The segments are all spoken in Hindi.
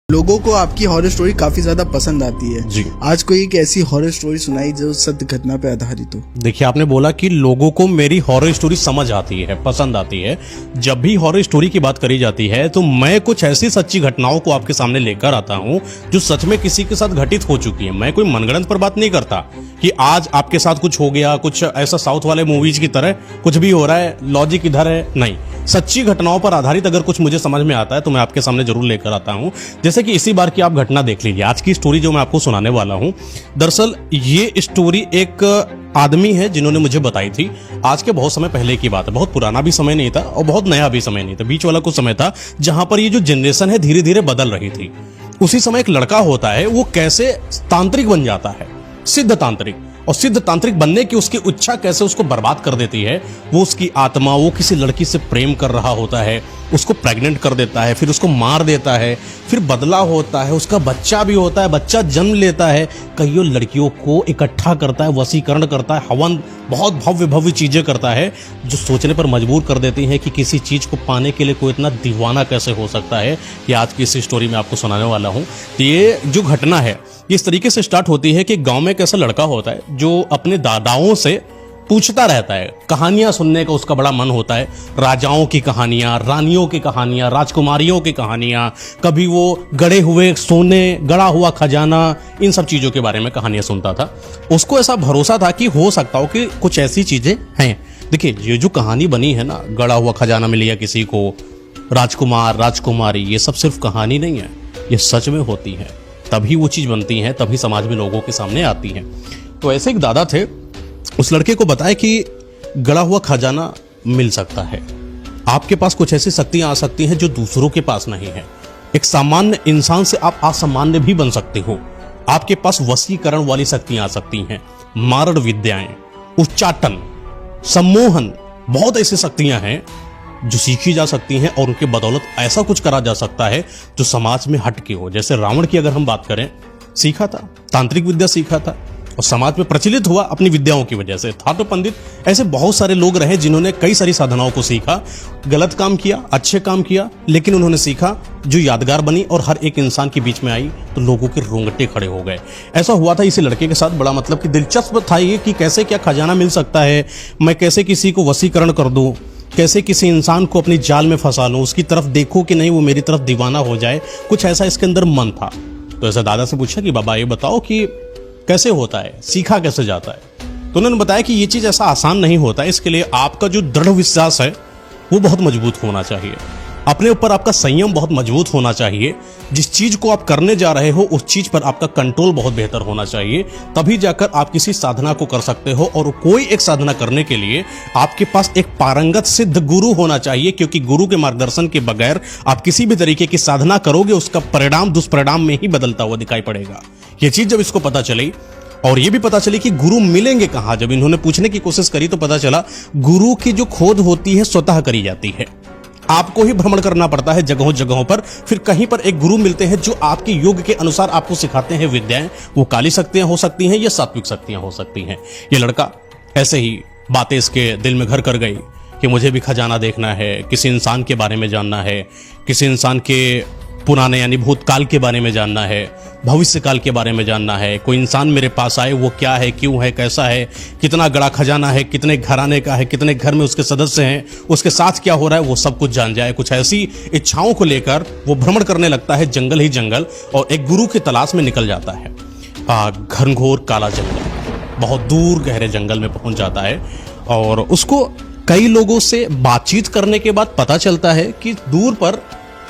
लोगों को आपकी हॉरर स्टोरी काफी ज्यादा पसंद आती है जी। आज कोई एक ऐसी हॉरर स्टोरी सुनाई जो सत्य घटना पे आधारित हो। देखिए, आपने बोला कि लोगों को मेरी हॉरर स्टोरी समझ आती है, पसंद आती है। जब भी हॉरर स्टोरी की बात करी जाती है तो मैं कुछ ऐसी सच्ची घटनाओं को आपके सामने लेकर आता हूं जो सच में किसी के साथ घटित हो चुकी है। मैं कोई मनगढ़ंत पर बात नहीं करता कि आज आपके साथ कुछ हो गया, कुछ ऐसा साउथ वाले मूवीज की तरह कुछ भी हो रहा है, लॉजिक इधर है, नहीं। सच्ची घटनाओं पर आधारित अगर कुछ मुझे समझ में आता है तो मैं आपके सामने जरूर लेकर आता हूं। जैसे कि इसी बार की आप घटना देख लीजिए। आज की स्टोरी जो मैं आपको सुनाने वाला हूं, दरअसल ये स्टोरी एक आदमी है जिन्होंने मुझे बताई थी। आज के बहुत समय पहले की बात है, बहुत पुराना भी समय नहीं था और बहुत नया भी समय नहीं था, बीच वाला कुछ समय था जहां पर ये जो जनरेशन है धीरे धीरे बदल रही थी। उसी समय एक लड़का होता है, वो कैसे तांत्रिक बन जाता है, सिद्ध तांत्रिक, और सिद्ध तांत्रिक बनने की उसकी इच्छा कैसे उसको बर्बाद कर देती है। वो उसकी आत्मा, वो किसी लड़की से प्रेम कर रहा होता है, उसको प्रेग्नेंट कर देता है, फिर उसको मार देता है, फिर बदला होता है, उसका बच्चा भी होता है, बच्चा जन्म लेता है, कईयों लड़कियों को इकट्ठा करता है, वशीकरण करता है, हवन, बहुत भव्य भव्य चीजें करता है जो सोचने पर मजबूर कर देती हैं कि किसी चीज को पाने के लिए कोई इतना दीवाना कैसे हो सकता है। ये आज की इस स्टोरी में आपको सुनाने वाला हूं। तो ये जो घटना है इस तरीके से स्टार्ट होती है कि गांव में एक ऐसा लड़का होता है जो अपने दादाओं से पूछता रहता है, कहानियां सुनने का उसका बड़ा मन होता है। राजाओं की कहानियां, रानियों की कहानियां, राजकुमारियों की कहानियां, कभी वो गड़े हुए सोने, गड़ा हुआ खजाना, इन सब चीजों के बारे में कहानियां सुनता था। उसको ऐसा भरोसा था कि हो सकता हो कि कुछ ऐसी चीजें हैं। देखिए, ये जो कहानी बनी है ना, गड़ा हुआ खजाना मिल गया किसी को, राजकुमार, राजकुमारी, ये सब सिर्फ कहानी नहीं है, ये सच में होती है। तभी वो चीज बनती है, तभी समाज में लोगों के सामने आती है। तो ऐसे एक दादा थे, उस लड़के को बताया कि गड़ा हुआ खजाना मिल सकता है, आपके पास कुछ ऐसी शक्तियां आ सकती हैं जो दूसरों के पास नहीं है। एक सामान्य इंसान से आप असामान्य भी बन सकते हो। आपके पास वशीकरण वाली शक्तियां आ सकती हैं, मारण विद्याएं, उच्चाटन, सम्मोहन, बहुत ऐसी शक्तियां हैं जो सीखी जा सकती हैं और उनके बदौलत ऐसा कुछ करा जा सकता है जो समाज में हटके हो। जैसे रावण की अगर हम बात करें, सीखा था, तांत्रिक विद्या सीखा था और समाज में प्रचलित हुआ अपनी विद्याओं की वजह से। था तो पंडित, ऐसे बहुत सारे लोग रहे जिन्होंने कई सारी साधनाओं को सीखा, गलत काम किया, अच्छे काम किया, लेकिन उन्होंने सीखा जो यादगार बनी और हर एक इंसान के बीच में आई तो लोगों के रोंगटे खड़े हो गए। ऐसा हुआ था इसी लड़के के साथ। बड़ा मतलब कि दिलचस्प था ये कि कैसे क्या खजाना मिल सकता है, मैं कैसे किसी को वशीकरण कर दूं, कैसे किसी इंसान को अपनी जाल में फंसा लूं, उसकी तरफ देखो कि नहीं वो मेरी तरफ दीवाना हो जाए, कुछ ऐसा इसके अंदर मन था। तो ऐसा दादा से पूछा कि बाबा ये बताओ कि कैसे होता है, सीखा कैसे जाता है। तो उन्होंने बताया कि ये चीज ऐसा आसान नहीं होता है, इसके लिए आपका जो दृढ़ विश्वास है वो बहुत मजबूत होना चाहिए, अपने ऊपर आपका संयम बहुत मजबूत होना चाहिए, जिस चीज को आप करने जा रहे हो उस चीज पर आपका कंट्रोल बहुत बेहतर होना चाहिए, तभी जाकर आप किसी साधना को कर सकते हो। और कोई एक साधना करने के लिए आपके पास एक पारंगत सिद्ध गुरु होना चाहिए, क्योंकि गुरु के मार्गदर्शन के बगैर आप किसी भी तरीके की साधना करोगे उसका परिणाम दुष्परिणाम में ही बदलता हुआ दिखाई पड़ेगा। ये चीज जब इसको पता चली और ये भी पता चली कि गुरु मिलेंगे कहां, जब इन्होंने पूछने की कोशिश करी तो पता चला गुरु की जो खोज होती है स्वतः करी जाती है। आपको ही भ्रमण करना पड़ता है जगहों जगहों पर, फिर कहीं पर एक गुरु मिलते हैं जो आपके योग के अनुसार आपको सिखाते हैं विद्याएं। वो काली शक्तियां हो सकती हैं या सात्विक शक्तियां हो सकती हैं। ये लड़का ऐसे ही बातें इसके दिल में घर कर गई कि मुझे भी खजाना देखना है, किसी इंसान के बारे में जानना है, किसी इंसान के पुराने यानी भूतकाल के बारे में जानना है, भविष्य काल के बारे में जानना है। कोई इंसान मेरे पास आए, वो क्या है, क्यों है, कैसा है, कितना गड़ा खजाना है, कितने घराने का है, कितने घर में उसके सदस्य हैं, उसके साथ क्या हो रहा है, वो सब कुछ जान जाए। कुछ ऐसी इच्छाओं को लेकर वो भ्रमण करने लगता है, जंगल ही जंगल, और एक गुरु की तलाश में निकल जाता है। घनघोर काला जंगल, बहुत दूर गहरे जंगल में पहुंच जाता है और उसको कई लोगों से बातचीत करने के बाद पता चलता है कि दूर पर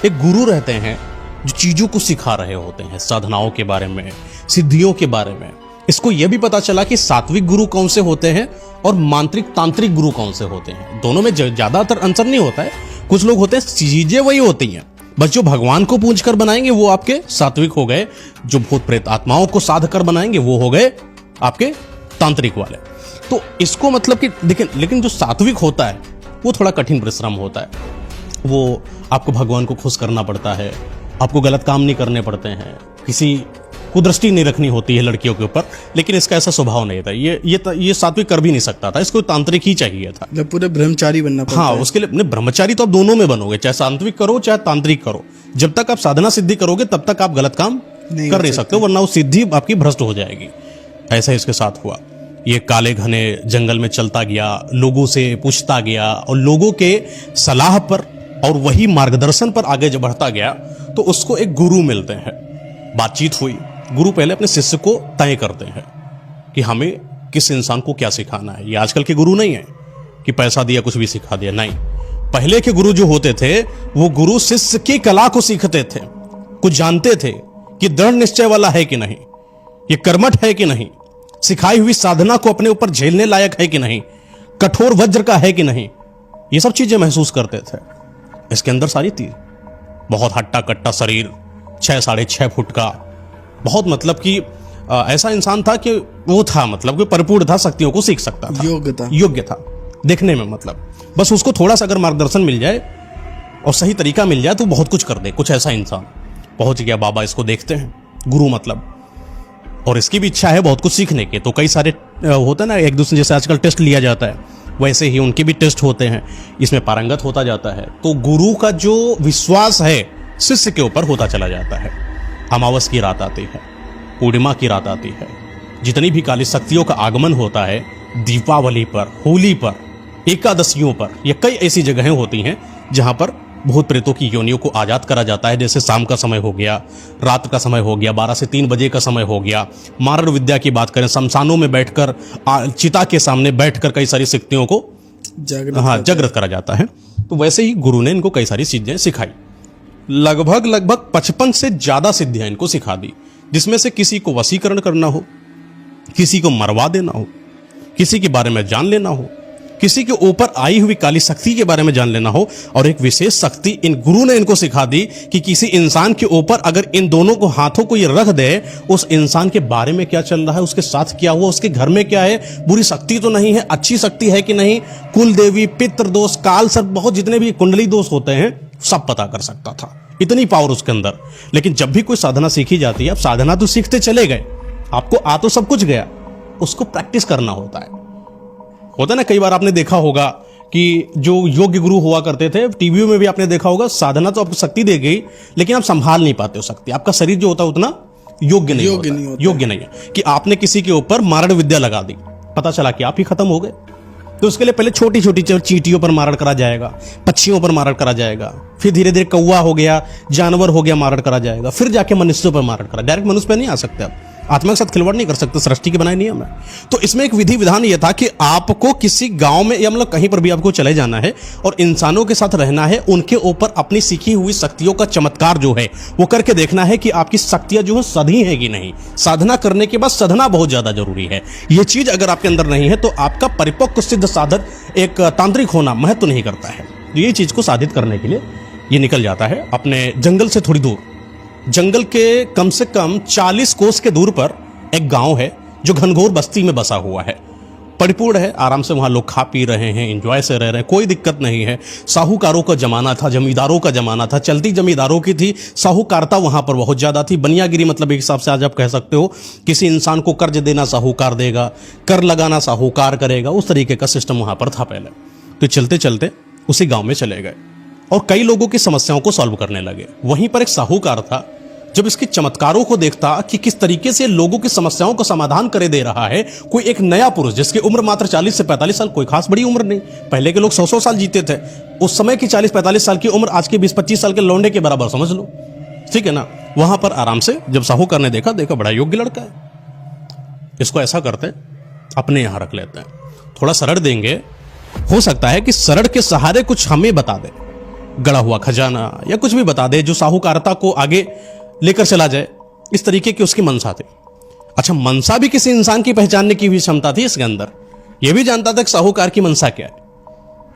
एक गुरु रहते हैं जो चीजों को सिखा रहे होते हैं, साधनाओं के बारे में, सिद्धियों के बारे में। इसको यह भी पता चला कि सात्विक गुरु कौन से होते हैं और मांत्रिक तांत्रिक गुरु कौन से होते हैं। दोनों में ज्यादातर अंतर नहीं होता है, कुछ लोग होते हैं चीजें वही होती हैं, बस जो भगवान को पूछ कर बनाएंगे वो आपके सात्विक हो गए, जो भूत प्रेत आत्माओं को साध कर बनाएंगे वो हो गए आपके तांत्रिक वाले। तो इसको मतलब कि देखिए, लेकिन जो सात्विक होता है वो थोड़ा कठिन परिश्रम होता है, वो आपको भगवान को खुश करना पड़ता है, आपको गलत काम नहीं करने पड़ते हैं, किसी कुदृष्टि नहीं रखनी होती है लड़कियों के ऊपर, लेकिन इसका ऐसा स्वभाव नहीं था। ये सात्विक कर भी नहीं सकता था, इसको तांत्रिक ही चाहिए था। मतलब पूरे ब्रह्मचारी बनना पड़ता हाँ, है। उसके लिए ब्रह्मचारी तो आप दोनों में बनोगे, चाहे सात्विक करो चाहे तांत्रिक करो। जब तक आप साधना सिद्धि करोगे तब तक आप गलत काम कर नहीं सकते, वरना वो सिद्धि आपकी भ्रष्ट हो जाएगी। ऐसा इसके साथ हुआ। ये काले घने जंगल में चलता गया, लोगों से पूछता गया और लोगों के सलाह पर और वही मार्गदर्शन पर आगे जब बढ़ता गया तो उसको एक गुरु मिलते हैं। बातचीत हुई, गुरु पहले अपने शिष्य को तय करते हैं कि हमें किस इंसान को क्या सिखाना है। ये आजकल के गुरु नहीं है कि पैसा दिया कुछ भी सिखा दिया, नहीं। पहले के गुरु जो होते थे वो गुरु शिष्य की कला को सीखते थे, कुछ जानते थे कि दृढ़ निश्चय वाला है कि नहीं, ये कर्मठ है कि नहीं, सिखाई हुई साधना को अपने ऊपर झेलने लायक है कि नहीं, कठोर वज्र का है कि नहीं, ये सब चीजें महसूस करते थे। इसके अंदर सारी थी। बहुत हट्टा कट्टा शरीर, 6 साढ़े 6 फुट का, बहुत मतलब कि ऐसा इंसान था कि वो था मतलब कि परिपूर्ण था, शक्तियों को सीख सकता था, योग्य था देखने में। मतलब बस उसको थोड़ा सा अगर मार्गदर्शन मिल जाए और सही तरीका मिल जाए तो बहुत कुछ कर दे। कुछ ऐसा इंसान पहुंच गया। बाबा इसको देखते हैं, गुरु मतलब, और इसकी भी इच्छा है बहुत कुछ सीखने के। तो कई सारे होता है ना, एक दूसरे जैसे आजकल टेस्ट लिया जाता है वैसे ही उनके भी टेस्ट होते हैं, इसमें पारंगत होता जाता है। तो गुरु का जो विश्वास है शिष्य के ऊपर होता चला जाता है। अमावस की रात आती है, पूर्णिमा की रात आती है, जितनी भी काली शक्तियों का आगमन होता है, दीपावली पर, होली पर, एकादशियों पर, ये कई ऐसी जगहें होती हैं जहां पर भूत प्रेतों की योनियों को आजाद करा जाता है। जैसे शाम का समय हो गया, रात का समय हो गया, 12 से 3 बजे का समय हो गया। मारण विद्या की बात करें, शमशानों में बैठकर, चिता के सामने बैठकर कई सारी शक्तियों को जागृत करा जाता है। तो वैसे ही गुरु ने इनको कई सारी चीजें सिखाई। लगभग 55 से ज्यादा सिद्धियां इनको सिखा दी, जिसमें से किसी को वशीकरण करना हो, किसी को मरवा देना हो, किसी के बारे में जान लेना हो, किसी के ऊपर आई हुई काली शक्ति के बारे में जान लेना हो। और एक विशेष शक्ति इन गुरु ने इनको सिखा दी कि किसी इंसान के ऊपर अगर इन दोनों को हाथों को ये रख दे, उस इंसान के बारे में क्या चल रहा है, उसके साथ क्या हुआ, उसके घर में क्या है, बुरी शक्ति तो नहीं है, अच्छी शक्ति है कि नहीं, कुल देवी, पितृ दोष, काल सर्प, बहुत जितने भी कुंडली दोष होते हैं सब पता कर सकता था। इतनी पावर उसके अंदर। लेकिन जब भी कोई साधना सीखी जाती है, आप साधना तो सीखते चले गए, आपको आ तो सब कुछ गया, उसको प्रैक्टिस करना होता है ना। कई बार आपने देखा होगा कि जो योग्य गुरु हुआ करते थे, टीवी में भी आपने देखा होगा, साधना तो आपको शक्ति दे गई लेकिन आप संभाल नहीं पाते हो शक्ति। आपका शरीर जो होता है उतना योग्य नहीं है कि आपने किसी के ऊपर मारण विद्या लगा दी, पता चला कि आप ही खत्म हो गए। तो उसके लिए पहले छोटी छोटी चींटियों पर मारण करा जाएगा, पक्षियों पर मारण करा जाएगा, फिर धीरे धीरे कौवा हो गया, जानवर हो गया, मारण करा जाएगा, फिर जाके मनुष्यों पर मारण करा। डायरेक्ट मनुष्य पे नहीं आ सकते आप, आत्मा के साथ खिलवाड़ नहीं कर सकते, सृष्टि के बनाए नियम है। तो इसमें एक विधि विधान यह था कि आपको किसी गांव में या मतलब कहीं पर भी आपको चले जाना है और इंसानों के साथ रहना है, उनके ऊपर अपनी सीखी हुई शक्तियों का चमत्कार जो है वो करके देखना है कि आपकी शक्तियां जो है सधी है कि नहीं। साधना करने के बाद साधना बहुत ज्यादा जरूरी है। यह चीज अगर आपके अंदर नहीं है तो आपका परिपक्व सिद्ध साधक, एक तांत्रिक होना महत्व नहीं करता है। ये चीज को साधित करने के लिए ये निकल जाता है अपने जंगल से थोड़ी दूर। जंगल के कम से कम 40 कोस के दूर पर एक गांव है जो घनघोर बस्ती में बसा हुआ है। परिपूर्ण है, आराम से वहां लोग खा पी रहे हैं, एंजॉय से रह रहे हैं, कोई दिक्कत नहीं है। साहूकारों का जमाना था, जमींदारों का जमाना था, चलती जमींदारों की थी, साहूकारता वहां पर बहुत ज्यादा थी। बनियागिरी मतलब एक हिसाब से आज आप कह सकते हो, किसी इंसान को कर्ज देना साहूकार देगा, कर लगाना साहूकार करेगा, उस तरीके का सिस्टम वहां पर था पहले। तो चलते चलते उसी गांव में चले गए और कई लोगों की समस्याओं को सॉल्व करने लगे। वहीं पर एक साहूकार था, जब इसके चमत्कारों को देखता कि किस तरीके से लोगों की समस्याओं का समाधान करे दे रहा है कोई एक नया पुरुष, जिसकी उम्र मात्र 40 से 45 साल, कोई खास बड़ी उम्र नहीं। पहले के लोग 100-100 साल जीते थे, उस समय की 40-45 साल की उम्र आज के 20-25 साल के लौंडे के बराबर समझ लो, ठीक है ना। वहां पर आराम से जब साहूकार ने देखा बड़ा योग्य लड़का है, इसको ऐसा करते अपने यहां रख लेते हैं, थोड़ा शरण देंगे, हो सकता है कि शरण के सहारे कुछ हमें बता दे, गड़ा हुआ खजाना या कुछ भी बता दे जो साहूकारता को आगे लेकर चला जाए। इस तरीके की उसकी मनसा थी। अच्छा, मनसा भी किसी इंसान की पहचानने की भी क्षमता थी इसके अंदर। यह भी जानता था कि साहूकार की मनसा क्या है,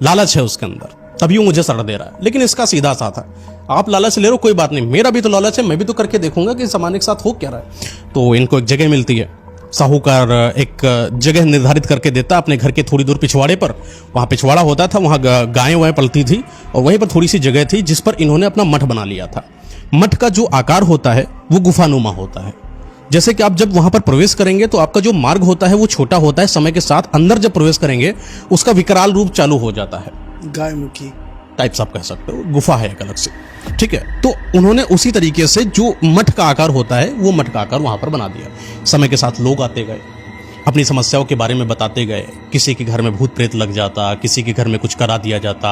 लालच है उसके अंदर, तभी वो मुझे शरण दे रहा है। लेकिन इसका सीधा सा था, आप लालच ले रहे हो कोई बात नहीं, मेरा भी तो लालच है, मैं भी तो करके देखूंगा कि सामान्य के साथ हो क्या रहा है। तो इनको एक जगह मिलती है, साहूकार एक जगह निर्धारित करके देता अपने घर के थोड़ी दूर पिछवाड़े पर। वहां पिछवाड़ा होता था, वहां गायें वाएं पलती थी और वहीं पर थोड़ी सी जगह थी जिस पर इन्होंने अपना मठ बना लिया था। मठ का जो आकार होता है वो गुफानुमा होता है। जैसे कि आप जब वहां पर प्रवेश करेंगे तो आपका जो मार्ग होता है वो छोटा होता है, समय के साथ अंदर जब प्रवेश करेंगे उसका विकराल रूप चालू हो जाता है, गाय मुखी टाइप्स आप कह सकते हो, गुफा है एक अलग से, ठीक है। तो उन्होंने उसी तरीके से जो मठ का आकार होता है वो मठ का आकार वहां पर बना दिया। समय के साथ लोग आते गए, अपनी समस्याओं के बारे में बताते गए। किसी के घर में भूत प्रेत लग जाता, किसी के घर में कुछ करा दिया जाता,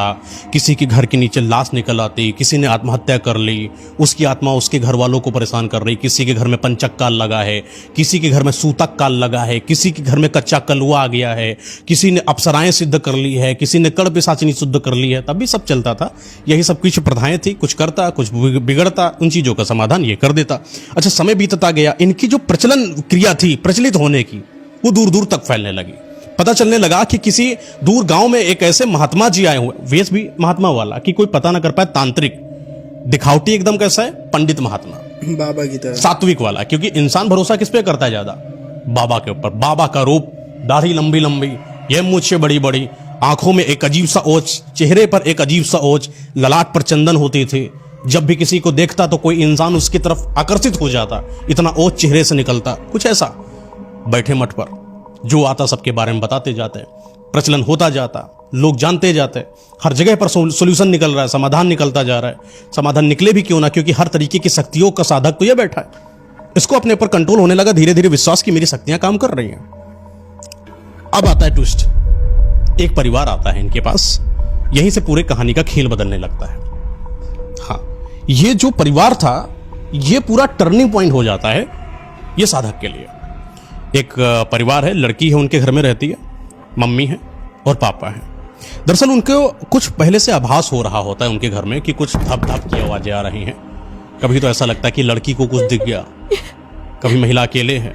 किसी के घर के नीचे लाश निकल आती, किसी ने आत्महत्या कर ली, उसकी आत्मा उसके घर वालों को परेशान कर रही, किसी के घर में पंचक काल लगा है, किसी के घर में सूतक काल लगा है, किसी के घर में कच्चा कलुआ आ गया है, किसी ने अप्सराएं सिद्ध कर ली है, किसी ने कड़ पिशाचिनी सिद्ध कर ली है। तब भी सब चलता था, यही सब कुछ प्रथाएं थी, कुछ करता कुछ बिगड़ता, उन चीजों का समाधान ये कर देता। अच्छा, समय बीतता गया, इनकी जो प्रचलन क्रिया थी प्रचलित होने की वो दूर दूर तक फैलने लगी। पता चलने लगा कि किसी दूर गांव में एक ऐसे महात्मा जी आए हुए, वेश भी महात्मा वाला कि कोई पता ना कर पाए, तांत्रिक, दिखावटी एकदम कैसा है, पंडित महात्मा, बाबा की तरह, सात्विक वाला। क्योंकि इंसान भरोसा किस पे करता है ज्यादा? बाबा के ऊपर। बाबा का रूप, दाढ़ी लंबी लंबी, ये मूछें बड़ी बड़ी, आंखों में एक अजीब सा ओझ, चेहरे पर एक अजीब सा ओझ, ललाट पर चंदन होती थी। जब भी किसी को देखता तो कोई इंसान उसकी तरफ आकर्षित हो जाता, इतना ओझ चेहरे से निकलता। कुछ ऐसा बैठे मठ पर, जो आता सबके बारे में बताते जाते, प्रचलन होता जाता, लोग जानते जाते, हर जगह पर सॉल्यूशन निकल रहा है, समाधान निकलता जा रहा है। समाधान निकले भी क्यों ना, क्योंकि हर तरीके की शक्तियों का साधक तो ये बैठा है। इसको अपने ऊपर कंट्रोल होने लगा, धीरे धीरे विश्वास की मेरी शक्तियां काम कर रही हैं। अब आता है ट्विस्ट, एक परिवार आता है इनके पास, यहीं से पूरे कहानी का खेल बदलने लगता है। हाँ, ये जो परिवार था ये पूरा टर्निंग पॉइंट हो जाता है ये साधक के लिए। एक परिवार है, लड़की है, उनके घर में रहती है, मम्मी है और पापा है। दरअसल उनको कुछ पहले से आभास हो रहा होता है उनके घर में कि कुछ धप धप की आवाजें आ रही हैं। कभी तो ऐसा लगता है कि लड़की को कुछ दिख गया, कभी महिला अकेले है,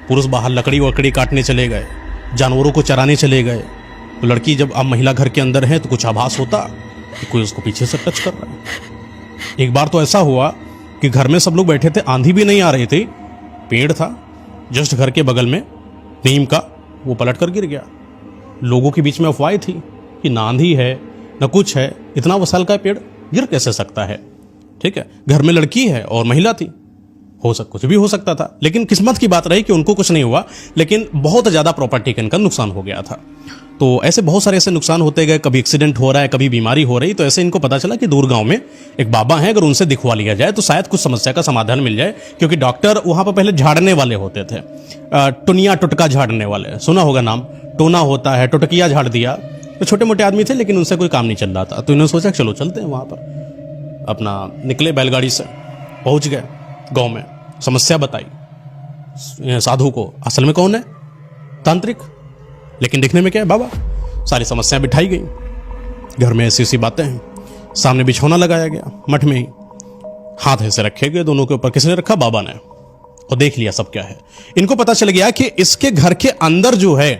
पुरुष बाहर लकड़ी वकड़ी काटने चले गए, जानवरों को चराने चले गए। तो लड़की जब अब महिला घर के अंदर है तो कुछ आभास होता कि कोई उसको पीछे से टच कर रहा है। एक बार तो ऐसा हुआ कि घर में सब लोग बैठे थे, आंधी भी नहीं आ रही थी, पेड़ था जस्ट घर के बगल में नीम का, वो पलट कर गिर गया। लोगों के बीच में अफवाह थी कि ना आंधी है ना कुछ है, इतना विशाल का पेड़ गिर कैसे सकता है। ठीक है, घर में लड़की है और महिला थी, कुछ भी हो सकता था। लेकिन किस्मत की बात रही कि उनको कुछ नहीं हुआ, लेकिन बहुत ज्यादा प्रॉपर्टी का इनका नुकसान हो गया था। तो ऐसे बहुत सारे ऐसे नुकसान होते गए, कभी एक्सीडेंट हो रहा है, कभी बीमारी हो रही। तो ऐसे इनको पता चला कि दूर गांव में एक बाबा हैं, अगर उनसे दिखवा लिया जाए तो शायद कुछ समस्या का समाधान मिल जाए। क्योंकि डॉक्टर वहां पर पहले झाड़ने वाले होते थे, टुनिया टुटका झाड़ने वाले, सुना होगा नाम, टोना होता है, टुटकिया झाड़ दिया। तो छोटे मोटे आदमी थे लेकिन उनसे कोई काम नहीं चल रहा था, तो इन्होंने सोचा चलो चलते हैं वहां पर। अपना निकले बैलगाड़ी से, पहुंच गए गाँव में, समस्या बताई साधु को। असल में कौन है? तांत्रिक, लेकिन दिखने में क्या है? बाबा। सारी समस्याएं बिठाई गई, घर में ऐसी ऐसी बातें हैं, सामने बिछौना लगाया गया, मठ में ही हाथ ऐसे रखे गए दोनों के ऊपर। किसने रखा? बाबा ने। और देख लिया सब क्या है। इनको पता चल गया कि इसके घर के अंदर जो है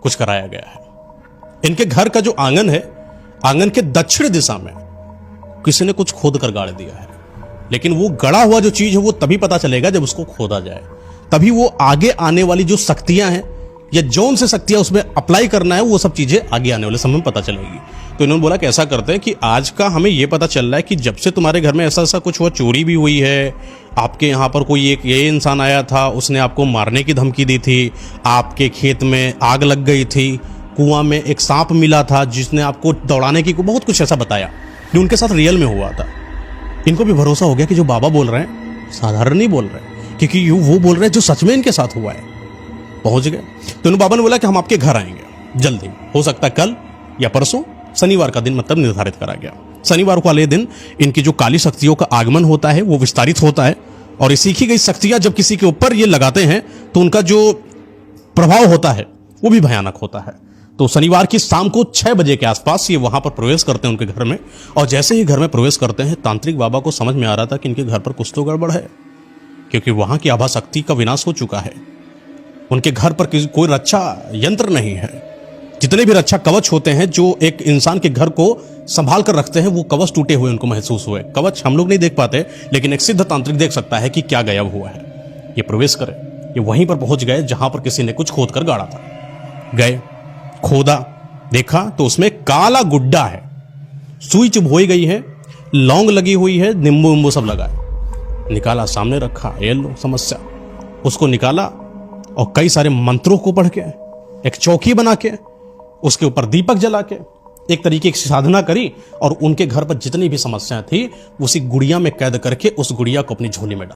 कुछ कराया गया है। इनके घर का जो आंगन है, आंगन के दक्षिण दिशा में किसी ने कुछ खोद कर गाड़ दिया है। लेकिन वो गड़ा हुआ जो चीज है वो तभी पता चलेगा जब उसको खोदा जाए, तभी वो आगे आने वाली जो शक्तियां हैं या जौन से शक्तियां उसमें अप्लाई करना है वो सब चीजें आगे आने वाले समय में पता चलेगी। तो इन्होंने बोला कि ऐसा करते हैं कि आज का हमें ये पता चल रहा है कि जब से तुम्हारे घर में ऐसा ऐसा कुछ हुआ, चोरी भी हुई है, आपके यहाँ पर कोई एक ये इंसान आया था, उसने आपको मारने की धमकी दी थी, आपके खेत में आग लग गई थी, कुआं में एक सांप मिला था जिसने आपको दौड़ाने की, बहुत कुछ ऐसा बताया जो उनके साथ रियल में हुआ था। इनको भी भरोसा हो गया कि जो बाबा बोल रहे हैं साधारण नहीं बोल रहे, क्योंकि वो बोल रहे हैं जो सच में इनके साथ हुआ है। पहुंच गए तो इन बाबा ने बोला कि हम आपके घर आएंगे जल्दी, हो सकता है कल या परसों, शनिवार का दिन मतलब निर्धारित करा गया। शनिवार वाले दिन इनकी जो काली शक्तियों का आगमन होता है वो विस्तारित होता है, और ये सीखी गई शक्तियां जब किसी के ऊपर ये लगाते हैं तो उनका जो प्रभाव होता है वो भी भयानक होता है। तो शनिवार की शाम को 6 बजे के आसपास ये वहां पर प्रवेश करते हैं उनके घर में, और जैसे ही घर में प्रवेश करते हैं तांत्रिक बाबा को समझ में आ रहा था कि इनके घर पर कुछ तो गड़बड़ है, क्योंकि वहां की आभा शक्ति का विनाश हो चुका है। उनके घर पर कोई रक्षा यंत्र नहीं है। जितने भी रक्षा कवच होते हैं जो एक इंसान के घर को संभाल कर रखते हैं, वो कवच टूटे हुए उनको महसूस हुए। कवच हम लोग नहीं देख पाते, लेकिन एक सिद्ध तांत्रिक देख सकता है कि क्या गायब हुआ है। ये प्रवेश करे, ये वहीं पर पहुंच गए जहां पर किसी ने कुछ खोद कर गाड़ा था। गए, खोदा, देखा तो उसमें काला गुड्डा है, सुई चुभोई गई है, लौंग लगी हुई है, नींबू वींबू सब लगा है। निकाला, सामने रखा, ये लो समस्या। उसको निकाला और कई सारे मंत्रों को पढ़ के, एक चौकी बना के, उसके ऊपर दीपक जला के एक तरीके की साधना करी और उनके घर पर जितनी भी समस्याएं थी उसी गुड़िया में कैद करके उस गुड़िया को अपनी झोली में डाला।